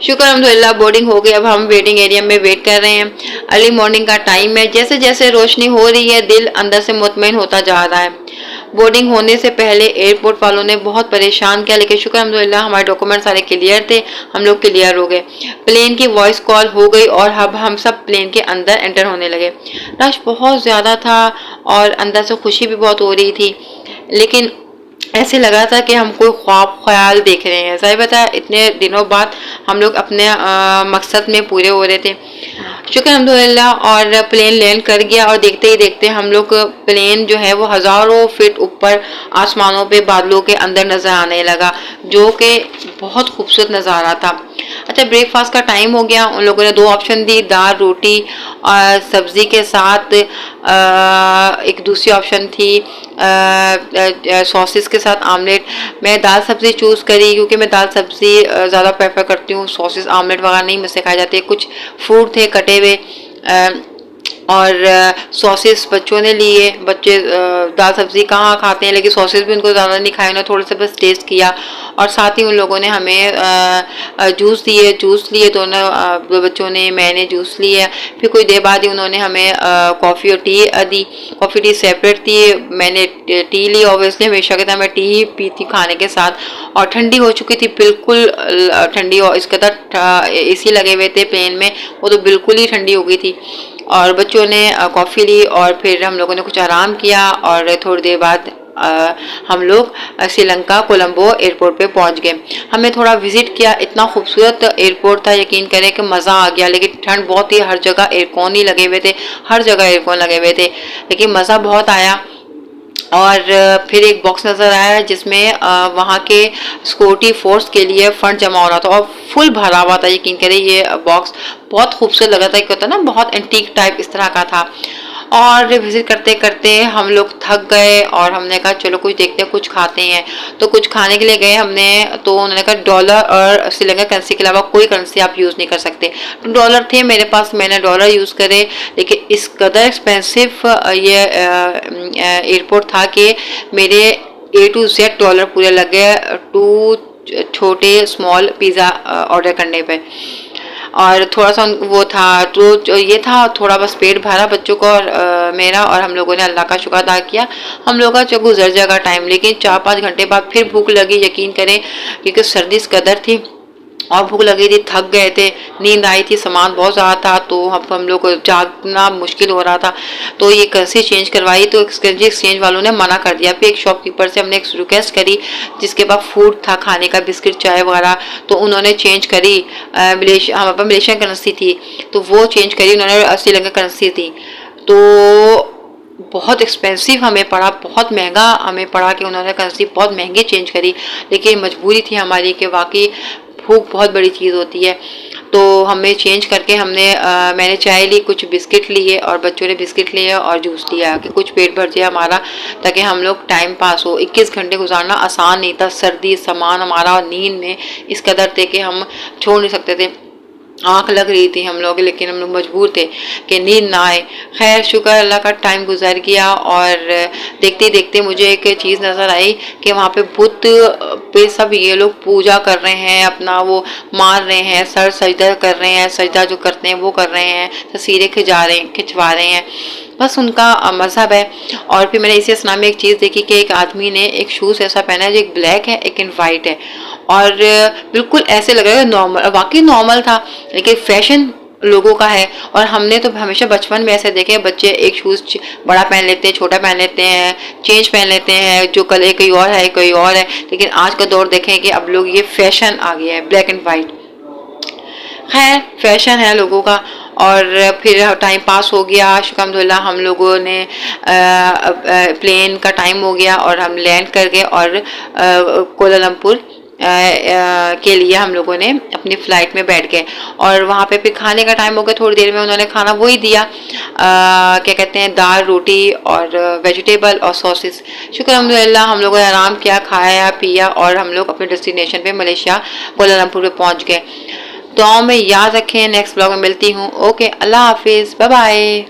शुक्र अल्हम्दुलिल्लाह बोर्डिंग हो गई। अब हम वेटिंग एरिया में वेट कर रहे हैं। अर्ली मॉर्निंग का टाइम है। जैसे जैसे रोशनी हो रही है दिल अंदर से मुतमईन होता जा रहा है। बोर्डिंग होने से पहले एयरपोर्ट वालों ने बहुत परेशान किया, लेकिन शुक्र अल्हम्दुलिल्लाह हमारे डॉक्यूमेंट सारे क्लियर थे, हम लोग क्लियर हो गए। प्लेन की वॉइस कॉल हो गई और अब हम सब प्लेन के अंदर एंटर होने लगे। रश बहुत ज़्यादा था और अंदर से खुशी भी बहुत हो रही थी, लेकिन ऐसे लगा था कि हम कोई ख्वाब ख्याल देख रहे हैं। सही बताया, इतने दिनों बाद हम लोग अपने मकसद में पूरे हो रहे थे। शुक्र अल्हम्दुलिल्लाह। और प्लेन लैंड कर गया और देखते ही देखते हम लोग प्लेन जो है वो हज़ारों फीट ऊपर आसमानों पे बादलों के अंदर नज़र आने लगा, जो कि बहुत खूबसूरत नज़ारा था। अच्छा, ब्रेकफास्ट का टाइम हो गया। उन लोगों ने दो ऑप्शन दी, दाल रोटी और सब्ज़ी के साथ एक दूसरी ऑप्शन थी सॉसेस के साथ आमलेट। मैं दाल सब्ज़ी चूज़ करी क्योंकि मैं दाल सब्ज़ी ज़्यादा प्रेफर करती हूँ। सॉसेस आमलेट वगैरह नहीं मुझसे खाए जाते। कुछ फ्रूट थे कटे हुए और सॉसेस बच्चों ने लिए। बच्चे दाल सब्ज़ी कहाँ खाते हैं, लेकिन सॉसेस भी उनको ज़्यादा नहीं खाए, उन्होंने थोड़े से बस टेस्ट किया। और साथ ही उन लोगों ने हमें जूस दिए, जूस लिए दोनों बच्चों ने, मैंने जूस लिया। फिर कुछ देर बाद ही उन्होंने हमें कॉफ़ी और टी दी। कॉफ़ी टी सेपरेट थी, मैंने टी ली। ऑब्वियसली हमेशा की तरह मैं टी ही पीती खाने के साथ। और ठंडी हो चुकी थी बिल्कुल ठंडी, और इसके साथ एसी लगे हुए थे प्लेन में, वो तो बिल्कुल ही ठंडी हो गई थी। और बच्चों ने कॉफ़ी ली और फिर हम लोगों ने कुछ आराम किया और थोड़ी देर बाद हम लोग श्रीलंका कोलंबो एयरपोर्ट पे पहुंच गए। हमने थोड़ा विजिट किया। इतना खूबसूरत एयरपोर्ट था, यकीन करें कि मज़ा आ गया। लेकिन ठंड बहुत थी, हर जगह एयरकॉन ही लगे हुए थे, हर जगह एयरकॉन लगे हुए थे, लेकिन मज़ा बहुत आया। और फिर एक बॉक्स नज़र आया जिसमें वहाँ के सिक्योरिटी फोर्स के लिए फ़ंड जमा हो रहा था और फुल भरा हुआ था। यकीन करें ये बॉक्स बहुत खूबसूरत लगा था, क्या होता है ना, बहुत एंटीक टाइप इस तरह का था। और विजिट करते करते हम लोग थक गए और हमने कहा चलो कुछ देखते हैं, कुछ खाते हैं। तो कुछ खाने के लिए गए हमने, तो उन्होंने कहा डॉलर और श्रीलंका करेंसी के अलावा कोई करेंसी आप यूज़ नहीं कर सकते। तो डॉलर थे मेरे पास, मैंने डॉलर यूज़ करे, लेकिन इस कदर एक्सपेंसिव ये एयरपोर्ट था कि मेरे A to Z डॉलर पूरे लग गए 2 छोटे स्मॉल पिज़्ज़ा ऑर्डर करने पे। और थोड़ा सा वो था, तो ये था, थोड़ा बस पेट भरा बच्चों को और मेरा, और हम लोगों ने अल्लाह का शुक्र अदा किया। हम लोग का गुजर जाएगा टाइम, लेकिन 4-5 घंटे बाद फिर भूख लगी, यकीन करें, क्योंकि सर्दी इस कदर थी और भूख लगी थी, थक गए थे, नींद आई थी, सामान बहुत ज़्यादा था, तो हम लोग को जागना मुश्किल हो रहा था। तो ये करेंसी चेंज करवाई तो एक्सचेंज वालों ने मना कर दिया। फिर एक शॉपकीपर से हमने एक रिक्वेस्ट करी जिसके पास फूड था खाने का, बिस्किट चाय वगैरह, तो उन्होंने चेंज करी। हमारे पास मलेशियन करेंसी थी तो वो चेंज करी, उन्होंने श्रीलंका करेंसी थी। तो बहुत एक्सपेंसिव हमें पड़ा, बहुत महंगा हमें पड़ा कि उन्होंने करेंसी बहुत महंगी चेंज करी, लेकिन मजबूरी थी हमारी कि वाकई भूख बहुत बड़ी चीज़ होती है। तो हमें चेंज करके मैंने चाय ली, कुछ बिस्किट लिए और बच्चों ने बिस्किट लिए और जूस लिया कि कुछ पेट भर जाए हमारा, ताकि हम लोग टाइम पास हो। 21 घंटे गुजारना आसान नहीं था, सर्दी, सामान हमारा, और नींद में इस कदर थे कि हम छोड़ नहीं सकते थे। आँख लग रही थी हम लोग, लेकिन हम लोग मजबूर थे कि नींद ना आए। खैर शुक्र अल्लाह का, टाइम गुजर गया। और देखते देखते मुझे एक चीज़ नज़र आई कि वहाँ पे बुत पे सब ये लोग पूजा कर रहे हैं, अपना वो मार रहे हैं, सर सजदा कर रहे हैं, सजदा जो करते हैं वो कर रहे हैं, तस्वीरें खिंचवा रहे हैं, बस उनका मज़हब है। और फिर मैंने इसी असना में एक चीज़ देखी कि एक आदमी ने एक शूज़ ऐसा पहना है जो एक ब्लैक है, एक इन वाइट है, और बिल्कुल ऐसे लग रहा है नॉर्मल, वाकई नॉर्मल था, लेकिन फैशन लोगों का है। और हमने तो हमेशा बचपन में ऐसे देखे, बच्चे एक शूज़ बड़ा पहन लेते हैं, छोटा पहन लेते हैं, चेंज पहन लेते हैं, जो कलर कोई और है कोई और है, लेकिन आज का दौर देखें कि अब लोग, ये फैशन आ गया है ब्लैक एंड वाइट। खैर फैशन है लोगों का। और फिर टाइम पास हो गया, अल्हम्दुलिल्लाह हम लोगों ने प्लेन का टाइम हो गया और हम लैंड कर गए और कोलालमपुर के लिए हम लोगों ने अपनी फ़्लाइट में बैठ गए। और वहाँ पे फिर खाने का टाइम हो गया, थोड़ी देर में उन्होंने खाना वही दिया, क्या कहते हैं, दाल रोटी और वेजिटेबल और सॉसेस। शुक्र अल्हम्दुलिल्लाह हम लोगों ने आराम किया, खाया पिया और हम लोग अपने डेस्टिनेशन पे मलेशिया कोलालमपुर पे पहुँच गए। दुआओं में याद रखें। नेक्स्ट ब्लॉग में मिलती हूँ। ओके, अल्लाह हाफिज़, बाय बाय।